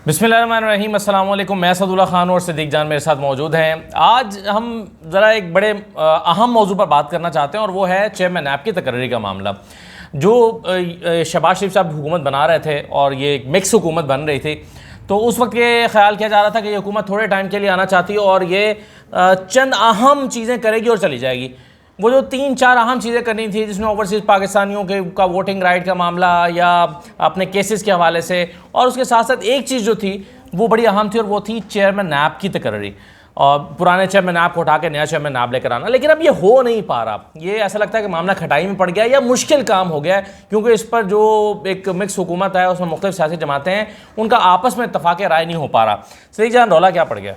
बिस्मिल्लाहिर्रहमानिर्रहीम, अस्सलाम वालेकुम। मैं असदुल्ला खान और सिद्दीक जान मेरे साथ मौजूद हैं। आज हम ज़रा एक बड़े अहम मौजू पर बात करना चाहते हैं और वो है चेयरमैन नैब की तकर्री का मामला। जो शहबाज शरीफ साहब हुकूमत बना रहे थे और ये एक मिक्स हुकूमत बन रही थी, तो उस वक्त ये ख्याल किया जा रहा था कि ये हुकूमत थोड़े टाइम के लिए आना चाहती है और ये चंद अहम चीज़ें करेगी और चली जाएगी। वो जो 3-4 अहम चीज़ें करनी थी, जिसमें ओवरसीज़ पाकिस्तानियों के का वोटिंग राइट का मामला या अपने केसेस के हवाले से, और उसके साथ साथ एक चीज़ जो थी वो बड़ी अहम थी और वो थी चेयरमैन नैब की तकर्री और पुराने चेयरमैन नैब को उठा के नया चेयरमैन नैब लेकर आना। लेकिन अब ये हो नहीं पा रहा। ये ऐसा लगता है कि मामला खटाई में पड़ गया या मुश्किल काम हो गया है, क्योंकि इस पर जो एक मिक्स हुकूमत है उसमें मुख्तलिफ सियासी जमातें हैं, उनका आपस में इत्तफाक़ राय नहीं हो पा रहा। सही जान, रौला क्या पड़ गया?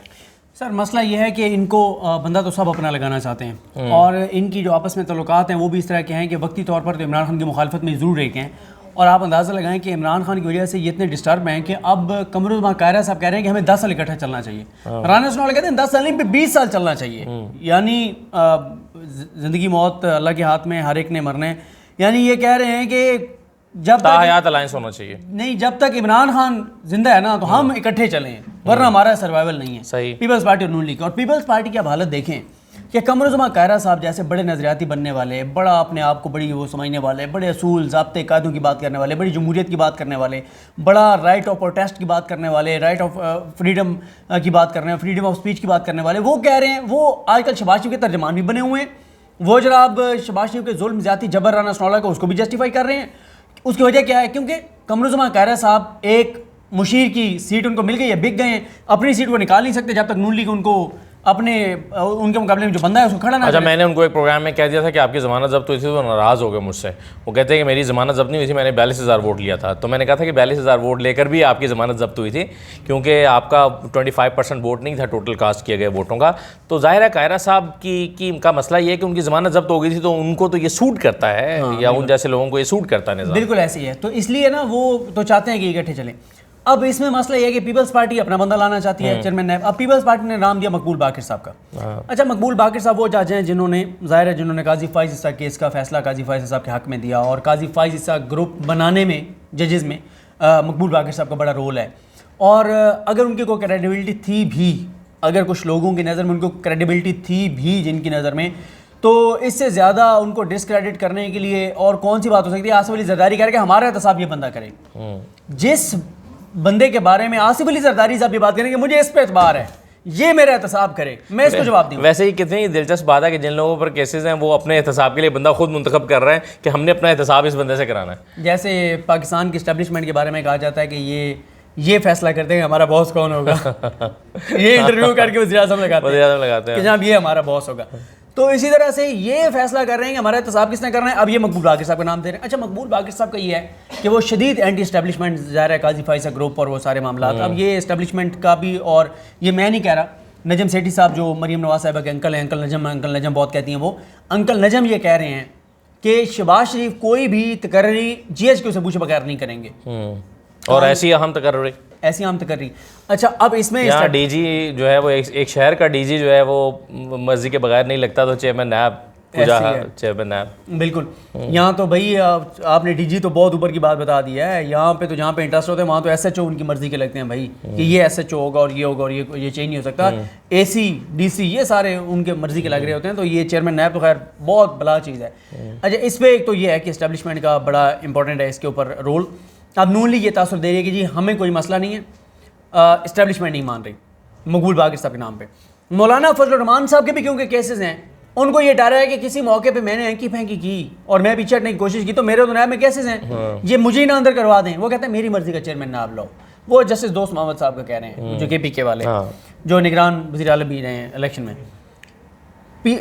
सर, मसला ये है कि इनको बंदा तो सब अपना लगाना चाहते हैं और इनकी जो आपस में तल्लुकात हैं वो भी इस तरह के हैं कि वक्ती तौर पर तो इमरान खान की मुखालफत में ज़रूर रहते हैं। और आप अंदाज़ा लगाएं कि इमरान खान की वजह से ये इतने डिस्टर्ब हैं कि अब कमरुज़्ज़मान कायरा साहब कह रहे हैं कि हमें 10 साल इकट्ठा चलना चाहिए। राना सनाउल्लाह कहते हैं 10 साल नहीं पे 20 साल चलना चाहिए। यानी ज़िंदगी मौत अल्लाह के हाथ में, हर एक ने मरना है। यानी ये कह रहे हैं कि जब तक हयात अलायंस होना चाहिए, नहीं, जब तक इमरान खान जिंदा है ना तो हम इकट्ठे चलें, वरना हमारा सर्वाइवल नहीं है। सही। पीपल्स पार्टी और नून लीग और पीपल्स पार्टी की आप हालत देखें कि कमरुज़्ज़मान कायरा साहब जैसे बड़े नजरियाती बनने वाले, बड़ा अपने आप को बड़ी वो समझने वाले, बड़े असूल ज़ाब्ते कायदों की बात करने वाले, बड़ी जमहूरियत की बात करने वाले, बड़ा राइट ऑफ प्रोटेस्ट की बात करने वाले, राइट ऑफ फ्रीडम की बात करने वाले, फ्रीडम ऑफ स्पीच की बात करने वाले, वो कह रहे हैं, वो आजकल शहबाज शरीफ के तर्जमान भी बने हुए हैं। वो जनाब शहबाज शरीफ के जुल्म ज़्यादती जबर राना सनाउल्लाह को उसको भी जस्टिफाई कर रहे हैं। उसकी वजह क्या है? क्योंकि कमरुज़्ज़मान कायरा साहब एक मुशीर की सीट उनको मिल गई है, बिक गए हैं, अपनी सीट वो निकाल नहीं सकते जब तक नून लीग उनको अपने उनके मुकाबले में जो बंदा है उसको खड़ा ना अच्छा, करे। मैंने उनको एक प्रोग्राम में कह दिया था कि आपकी ज़मानत जब्त हुई थी, तो नाराज़ हो गए मुझसे। वो कहते हैं कि मेरी ज़मानत जब्त नहीं हुई थी, मैंने 42,000 वोट लिया था। तो मैंने कहा था कि 42,000 वोट लेकर भी आपकी ज़मानत जब्त हुई थी, क्योंकि आपका 25% वोट नहीं था टोटल कास्ट किए गए वोटों का। तो जाहिर है कायरा साहब की का मसला ये है कि उनकी ज़मानत जब्त हो गई थी, तो उनको तो ये सूट करता है या उन जैसे लोगों को ये सूट करता है। बिल्कुल ऐसे ही है। तो इसलिए ना वो तो चाहते हैं कि इकट्ठे चलें। अब इसमें मसला ये है कि पीपल्स पार्टी अपना बंदा लाना चाहती है चेयरमैन नैब। अब पीपल्स पार्टी ने नाम दिया मकबूल बाकिर साहब का। अच्छा, मकबूल बाकिर साहब वो जज हैं जिन्होंने ज़ाहिर है जिन्होंने काजी फ़ाइज़ इसा केस का फैसला काजी फ़ाइज़ साहब के हक़ में दिया, और काजी फ़ाइज़ इसा ग्रुप बनाने में जजेज़ में मकबूल बाकिर साहब का बड़ा रोल है। और अगर उनकी कोई क्रेडिबिलिटी थी भी, अगर कुछ लोगों की नज़र में उनको क्रेडिबिलिटी थी भी जिनकी नज़र में, तो इससे ज़्यादा उनको डिसक्रेडिट करने के लिए और कौन सी बात हो सकती है? आसिफ अली ज़रदारी करके हमारा एहतसाब ये बंदा करे। जिस बंदे के बारे में आसिफ अली ज़रदारी साहब ये बात करेंगे मुझे इस पे एतबार है, ये मेरा एहतसाब करे, मैं इसको जवाब दूँ। वैसे ही कितनी दिलचस्प बात है कि जिन लोगों पर केसेस हैं वो अपने एहतसाब के लिए बंदा खुद मुंतखब कर रहे हैं कि हमने अपना एहतसाब इस बंदे से कराना है। जैसे पाकिस्तान की इस्टेब्लिशमेंट के बारे में कहा जाता है कि ये फैसला करते हैं हमारा बॉस कौन होगा। ये इंटरव्यू करके वज़ीर-ए-आज़म लगाते हैं कि जनाब ये हमारा बॉस होगा। तो इसी तरह से ये फैसला कर रहे हैं कि हमारा एहतसाब किसने करना है। अब ये मकबूल बाकिर साहब का नाम दे रहे हैं। अच्छा, मकबूल बाकिर साहब का ये है कि वो शदीद एंटी इस्टेब्लिशमेंट ज़ाहिर है काजी फ़ाइज़ ग्रुप और वो सारे मामला। अब ये इस्टेब्लिशमेंट का भी, और ये मैं नहीं कह रहा, नजम सेठी साहब जो मरीम नवाज़ साहिबा के अंकल हैं, अंकल नजम बहुत कहती हैं, वो अंकल नजम ये कह रहे हैं कि शहबाज शरीफ कोई भी तकर्री GHQ से पूछे बगैर नहीं करेंगे, और ऐसी अहम तकर्री अच्छा, अब इसमें यहाँ डीजी जो है वो एक शहर का डीजी जो है वो मर्जी के बगैर नहीं लगता, तो चेयरमैन नैब चेयरमैन नैब बिल्कुल। यहाँ तो भाई आपने डीजी तो बहुत ऊपर की बात बता दी है। यहाँ पे तो जहाँ पे इंटरेस्ट होते हैं वहाँ तो SHO उनकी मर्जी के लगते हैं भाई कि ये SHO होगा और ये होगा और ये चेंज नहीं हो सकता। AC DC ये सारे उनके मर्जी के लग रहे होते हैं। तो ये चेयरमैन नैब तो खैर बहुत बड़ा चीज़ है। अच्छा, इस पर एक तो ये है कि इस्टेब्लिशमेंट का बड़ा इंपॉर्टेंट है इसके ऊपर रोल। अब नून लीग ये तासुर दे रही है कि जी हमें कोई मसला नहीं है, इस्टेब्लिशमेंट नहीं मान रही मकबूल बाकिर साहब के नाम पे। मौलाना फजल रहमान साहब के भी क्योंकि केसेस हैं, उनको ये डर है कि किसी मौके पे मैंने हैंकी फैंकी की और मैं पीछे हटने की कोशिश की तो मेरे तो नैब में केसेस हैं, ये मुझे ही ना अंदर करवा दें। वो कहते हैं मेरी मर्जी का चेयरमैन नाब लो। वो जस्टिस दोस्त मोहम्मद साहब का कह रहे हैं, जो KPK वाले, जो निगरान वज़ीर आला भी रहे हैं इलेक्शन में।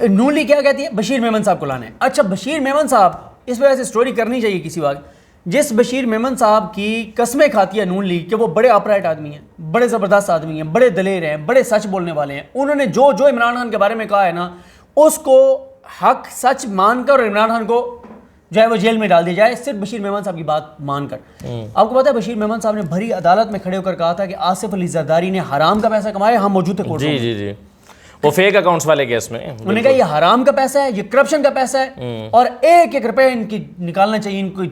नून लीग क्या कहती है? बशीर मेमन साहब को लाना है। अच्छा, बशीर मेमन साहब, इस वजह से स्टोरी करनी चाहिए किसी वक्त। जिस बशीर मेमन साहब की कस्में खाती है नून लीग कि वो बड़े अपराइट आदमी हैं, बड़े ज़बरदस्त आदमी हैं, बड़े दलेर हैं, बड़े सच बोलने वाले हैं। उन्होंने जो इमरान खान के बारे में कहा है ना, उसको हक सच मानकर और इमरान खान को जो है वो जेल में डाल दिया जाए, सिर्फ बशीर मेमन साहब की बात मानकर। आपको पता है बशीर मेमन साहब ने भरी अदालत में खड़े होकर कहा था कि आसिफ अली ज़रदारी ने हराम का पैसा कमाया, हम मौजूद थे कोर्ट में। जी, वो फेक अकाउंट्स वाले केस में उन्होंने कहा ये हराम का पैसा है, ये करप्शन का पैसा है और एक रुपए इनकी निकालना चाहिए, इनको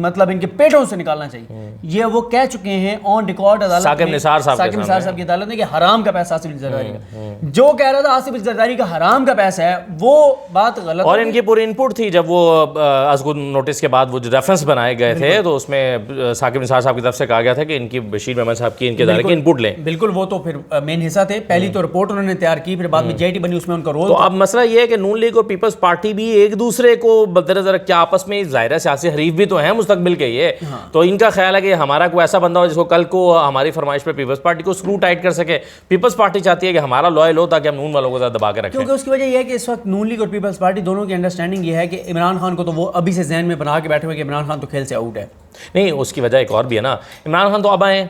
मतलब इनके पेटों से निकालना चाहिए। ये वो कह चुके हैं ऑन रिकॉर्ड अदालत साकिब निसार साहब की अदालत ने कि हराम का पैसा आसिफ अली जरदारी का, जो कह रहा था आसिफ अली जरदारी का हराम का पैसा है, वो बात गलत। और इनकी पूरी इनपुट थी जब वो असगुद नोटिस के बाद वो जो रेफरेंस बनाए गए थे, तो उसमें साकिब निसार साहब की तरफ से कहा गया था कि इनकी बशीर अहमद साहब की इनके इदारे की इनपुट लें। बिल्कुल, वो तो फिर मेन हिस्सा थे। पहली तो रिपोर्ट उन्होंने तैयार की, फिर बाद में जेआईटी बनी, उसमें उनका रोल। तो अब मसला ये है कि नून लीग और पीपल्स पार्टी भी एक दूसरे को बदरजर क्या आपस में ज़ाहिर सियासी हरीफ भी तो हैं मुस्तकबिल के ये। तो इनका ख्याल है कि हमारा कोई ऐसा बंदा हो जिसको कल को हमारी फरमाइश पे पीपल्स पार्टी को स्क्रू टाइट कर सके। पीपल्स पार्टी चाहती है कि हमारा लॉयल हो ताकि हम नून वालों को ज़्यादा दबा के रखें। क्योंकि उसकी वजह यह है कि इस वक्त नून लीग और पीपल्स पार्टी दोनों की अंडरस्टैंडिंग ये है कि इमरान खान को तो वो अभी से जहन में बना के बैठे हुए कि इमरान खान तो खेल से आउट है। नहीं, उसकी वजह एक और भी है ना, इमरान खान तो अब आए,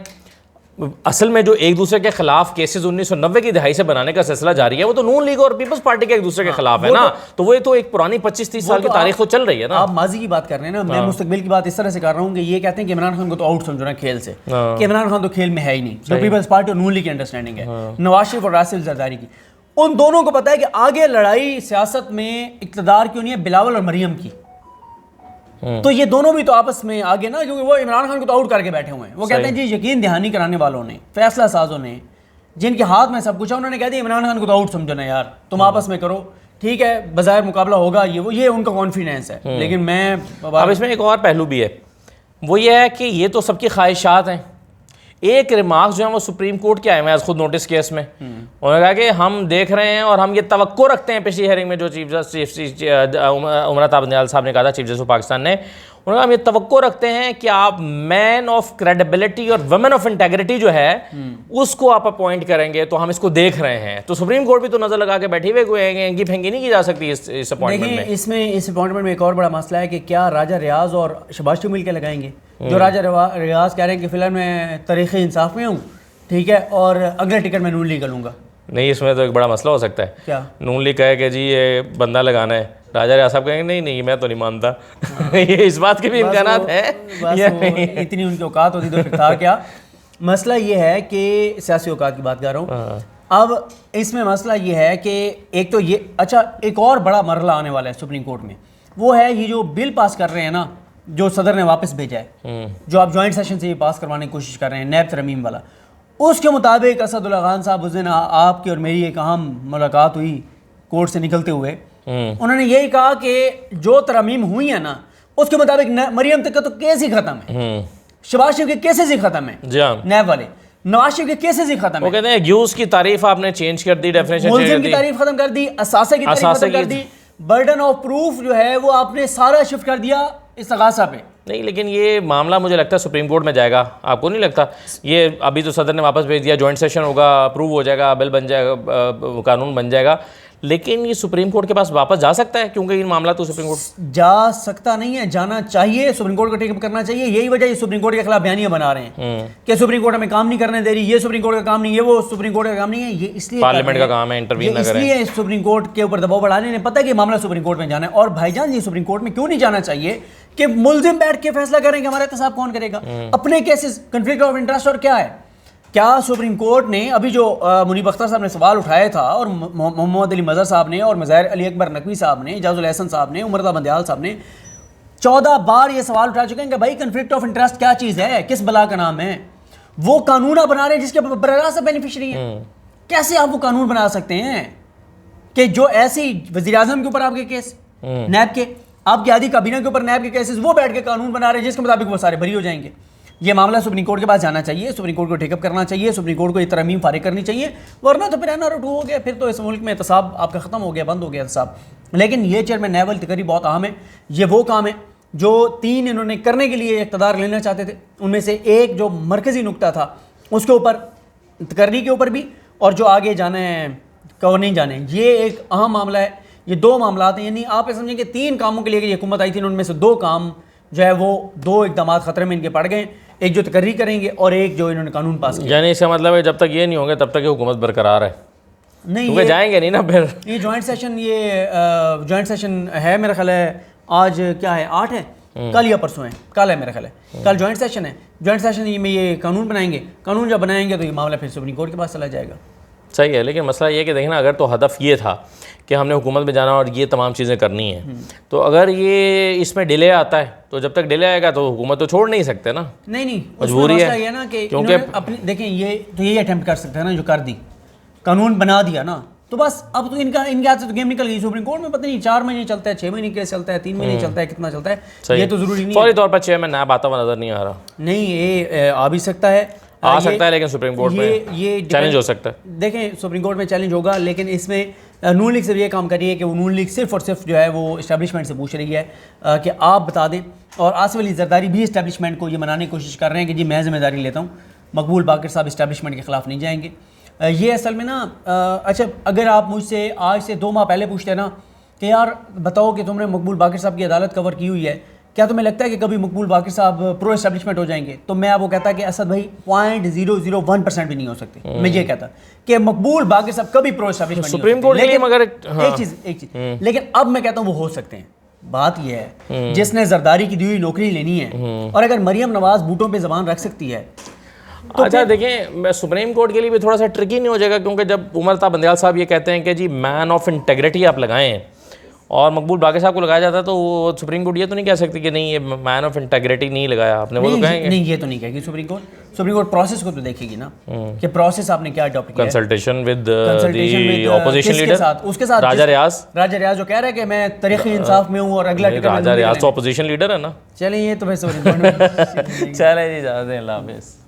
असल में जो एक दूसरे के खिलाफ केसेस 1990 की दहाई से बनाने का सिलसिला जारी है, वो तो नून लीग और पीपल्स पार्टी के एक दूसरे के खिलाफ है ना। तो वो तो एक पुरानी 25-30 साल की तारीख तो चल रही है ना। आप माजी की बात कर रहे हैं ना, मैं मुस्तकबिल की बात इस तरह से कर रहा हूँ कि ये कहते हैं कि इमरान खान को तो आउट समझो ना खेल से, कि इमरान खान तो खेल में है ही नहीं। जो पीपल्स पार्टी और नून लीग की अंडरस्टैंडिंग है नवाज शरीफ और आसिफ जरदारी की, उन दोनों को पता है कि आगे लड़ाई सियासत में इक़्तिदार की नहीं है, बिलावल और मरियम की। तो ये दोनों भी तो आपस में आगे ना, क्योंकि वो इमरान खान को तो आउट करके बैठे हुए हैं। वो कहते हैं जी यकीन दहानी कराने वालों ने, फैसला साजों ने, जिनके हाथ में सब कुछ है, उन्होंने कह दिया इमरान खान को तो आउट समझो ना यार, तुम आपस में करो, ठीक है, बज़ाहिर मुकाबला होगा, ये उनका कॉन्फिडेंस है। लेकिन मैं अब इसमें एक और पहलू भी है, वो ये है कि ये तो सबकी ख्वाहिशात हैं। एक रिमार्क जो है वो सुप्रीम कोर्ट के आए हुए हैं खुद नोटिस केस में, उन्होंने कहा कि हम देख रहे हैं और हम ये तवक्को रखते हैं, पिछली हेयरिंग में जो चीफ जस्टिस उमरत आबद साहब ने कहा था, चीफ जस्टिस ऑफ पाकिस्तान ने, उन्होंने हम ये तवक्को रखते हैं कि आप मैन ऑफ क्रेडिबिलिटी और वुमेन ऑफ इंटेग्रिटी जो है उसको आप अपॉइंट करेंगे, तो हम इसको देख रहे हैं। तो सुप्रीम कोर्ट भी तो नजर लगा के बैठी हुई, कोई एंगी फेंगी नहीं की जा सकती इस अपॉइंटमेंट में। इसमें इस अपॉइंटमेंट में एक और बड़ा मसला है कि क्या राजा रियाज और शहबाज शरीफ मिल के लगाएंगे। जो राजा रियाज कह रहे हैं कि फिलहाल मैं तरीक़े इंसाफ में हूँ, ठीक है, और अगले टिकट में नून लीग का लूँगा। नहीं, इसमें तो एक बड़ा मसला हो सकता है। क्या? नून लीग कहे कि जी ये बंदा लगाना है, राजा रियाज साहब कहेंगे नहीं मैं तो नहीं मानता। ये इस बात के भी इम्कानात है। इतनी उनकी औकात होती तो फिर था क्या। मसला ये है कि सियासी औकात की बात कर रहा हूँ। अब इसमें मसला ये है कि एक तो ये, अच्छा, एक और बड़ा मरला आने वाला है सुप्रीम कोर्ट में, वो है ये जो बिल पास कर रहे हैं ना, जो सदर ने वापस भेजा है, जो आप जॉइंट सेशन से ये पास करवाने की कोशिश कर रहे हैं, नैब तरमीम वाला, उसके मुताबिक असदुल्ला खान साहब उस दिन आपकी और मेरी एक अहम मुलाकात हुई कोर्ट से निकलते हुए, उन्होंने यही कहा कि जो तरमीम हुई है ना, उसके मुताबिक मरियम तक का तो केस ही खत्म है, शहबाज शरीफ के केसेस ही खत्म है, नैब वाले नवाज शरीफ के केसेस ही खत्म है। वो कहते हैं यूज की तारीफ आपने चेंज कर दी, डेफिनेशन मुल्जिम की तारीफ खत्म कर दी, असासे की तारीफ खत्म कर दी, बर्डन ऑफ प्रूफ जो है वो आपने सारा शिफ्ट कर दिया इस्तगासा पे। नहीं, लेकिन ये मामला मुझे लगता है सुप्रीम कोर्ट में जाएगा, आपको नहीं लगता? ये अभी तो सदर ने वापस भेज दिया, जॉइंट सेशन होगा, अप्रूव हो जाएगा, बिल बन जाएगा, कानून बन जाएगा, लेकिन ये सुप्रीम कोर्ट के पास वापस जा सकता है, क्योंकि ये मामला तो सुप्रीम कोर्ट जा सकता नहीं है, जाना चाहिए, सुप्रीम कोर्ट को टेकअप करना चाहिए। यही वजह ये सुप्रीम कोर्ट के खिलाफ बयानियां बना रहे हैं कि सुप्रीम कोर्ट हमें काम नहीं करने दे रही, ये सुप्रीम कोर्ट का काम नहीं है, वो सुप्रीम कोर्ट का काम नहीं है, ये इसलिए पार्लियामेंट का काम है, इंटरवीन न करें, इसलिए सुप्रीम कोर्ट के ऊपर दबाव बढ़ाने ने पता है कि मामला सुप्रीम कोर्ट में जाना है। और भाईजान, ये सुप्रीम कोर्ट में क्यों नहीं जाना चाहिए कि मुल्जिम बैठ के फैसला करें कि हमारा एहतसाब कौन करेगा, अपने केसेस, कन्फ्लिक्ट ऑफ इंटरेस्ट और क्या है। क्या सुप्रीम कोर्ट ने अभी जो मुनीब अख्तर साहब ने सवाल उठाया था, और मोहम्मद अली मज़हर साहब ने, और मज़ाहिर अली अकबर नकवी साहब ने, इजाजुल एहसन साहब ने, उमर बंदयाल साहब ने 14 बार ये सवाल उठा चुके हैं कि भाई कन्फ्लिक्ट ऑफ इंटरेस्ट क्या चीज़ है, किस बला का नाम है। वो कानून बना रहे हैं जिसके बराह रास्त बेनिफिशरी है। कैसे आप वो कानून बना सकते हैं कि जो ऐसी वज़ीर आज़म के ऊपर आपके केस, नैब के, आपकी आधी काबीना के ऊपर नैब के केसेस, वो बैठ के कानून बना रहे हैं जिसके मुताबिक वो सारे बरी हो जाएंगे। ये मामला सुप्रीम कोर्ट के पास जाना चाहिए, सुप्रीम कोर्ट को टेकअप करना चाहिए, सुप्रीम कोर्ट को ये तरमीम फारिग करनी चाहिए, वरना तो फिर NR2 हो गया, फिर तो इस मुल्क में एहतसाब आपका ख़त्म हो गया, बंद हो गया एहतसाब। लेकिन ये चेयरमैन नैब वाली तकरीर बहुत अहम है। ये वो काम है जो 3 इन्होंने करने के लिए इक़्तिदार लेना चाहते थे, उनमें से एक जो मरकज़ी नुक्ता था उसके ऊपर, तकर्री के ऊपर भी, और जो आगे जाना है कवर नहीं जाने, ये एक अहम मामला है। ये 2 मामला हैं, यानी आप समझें कि 3 कामों के लिए ये हुकूमत आई थी, उनमें से 2 काम जो है वो 2 इक़दाम खतरे में इनके पड़ गए, एक जो तकर्री करेंगे और एक जो इन्होंने कानून पास किया। यानी इसका मतलब है जब तक ये नहीं होंगे तब तक ये हुकूमत बरकरार है, नहीं ये जाएंगे नहीं ना फिर। ये जॉइंट सेशन, ये जॉइंट सेशन है मेरा ख्याल है, आज क्या है, 8 है, कल या परसों है, कल है मेरा ख्याल है, कल जॉइंट सेशन है। जॉइंट सेशन में ये कानून बनाएंगे, कानून जब बनाएंगे तो ये मामला फिर सुप्रीम कोर्ट के पास चला जाएगा। सही है, लेकिन मसला ये है कि देखिए ना, अगर तो हदफ ये था कि हमने हुकूमत में जाना और ये तमाम चीज़ें करनी है, तो अगर ये इसमें डिले आता है तो जब तक डिले आएगा तो हुकूमत तो छोड़ नहीं सकते ना। नहीं मजबूरी है। ये ना कि क्योंकि अपनी देखें, ये तो यही अटेम्प्ट कर सकते हैं ना, जो कर दी, कानून बना दिया ना, तो बस अब तो इनके हाथ से तो गेम निकल गई। सुप्रीम कोर्ट में पता नहीं 4 महीने चलता है, 6 महीने केस चलता है, 3 महीने चलता है, कितना चलता है ये तो जरूरी नहीं फौरी है। तौर पर चेयरमैन नया आता हुआ नजर नहीं आ रहा। नहीं, ये आ भी सकता है, आ सकता है, लेकिन सुप्रीम कोर्ट में ये चैलेंज हो सकता है। देखें, सुप्रीम कोर्ट में चैलेंज होगा, लेकिन इसमें नून लीग सिर्फ ये काम कर रही है कि वो नून लीग सिर्फ और सिर्फ जो है वो इस्टेब्लिशमेंट से पूछ रही है कि आप बता दें, और आसिफ अली जरदारी भी इस्टेब्लिशमेंट को ये मनाने की कोशिश कर रहे हैं कि जी मैं जिम्मेदारी लेता हूँ, मकबूल बाकर साहब इस्टेब्लिशमेंट के ख़िलाफ़ नहीं जाएंगे। ये असल में ना अच्छा, अगर आप मुझसे आज से 2 माह पहले पूछते ना कि यार बताओ कि तुमने मकबूल बाकर साहब की अदालत कवर की हुई है, क्या तुम्हें लगता है कि कभी मकबूल बाकर साहब प्रो एस्टेब्लिशमेंट हो जाएंगे, तो मैं आपको कहता कि असद भाई 0.001% भी नहीं हो सकते। मैं ये कहता कि मकबूल बाकर साहब कभी प्रो एस्टेब्लिशमेंट सुप्रीम कोर्ट के लिए मगर एक चीज़, लेकिन अब मैं कहता हूँ वो हो सकते हैं। बात यह है जिसने जरदारी की दी हुई नौकरी लेनी है, और अगर मरियम नवाज बूटों पे जबान रख सकती है तो अच्छा देखें, मैं सुप्रीम कोर्ट के लिए भी थोड़ा सा ट्रिकी नहीं हो जाएगा, क्योंकि जब उमर ता बंदयाल साहब ये कहते हैं कि जी मैन ऑफ इंटेग्रिटी आप लगाएं और मकबूल बाकर साहब को लगाया जाता है, तो वो सुप्रीम कोर्ट ये तो नहीं कह सकती कि नहीं ये मैन ऑफ इंटेग्रिटी नहीं लगाया आपने, वो तो कहेंगे नहीं, ये तो नहीं कहेगी सुप्रीम कोर्ट प्रोसेस को तो देखेगी ना कि प्रोसेस आपने क्या अडॉप्ट किया। Consultation with the opposition leader, उसके साथ राजा रियाज जो कह रहा है कि मैं तरीक़े इंसाफ में हूँ और अगला राजा रियाज तो ऑपोजिशन लीडर है ना। चलिए, ये तो मैं सुप्रीम कोर्ट में चले जी, इजाज़त दें, अल्लाह हाफ़िज़।